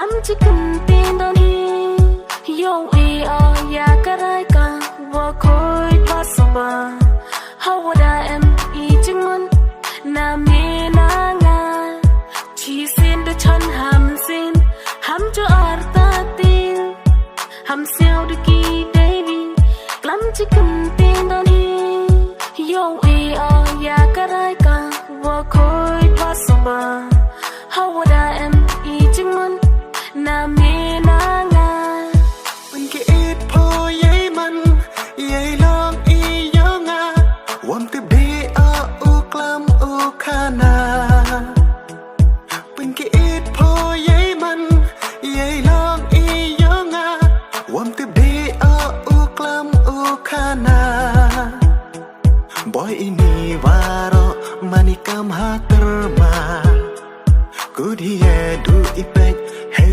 I'm chicken tin don he yo we are ya karaika wa koi pasaba how would I am eating one na me na nga chi sin the chan ham cho arta tin ham seo de ki baby glam chicken tin don he yo we are ya karaika wa koi pasaba how would I am eating one na me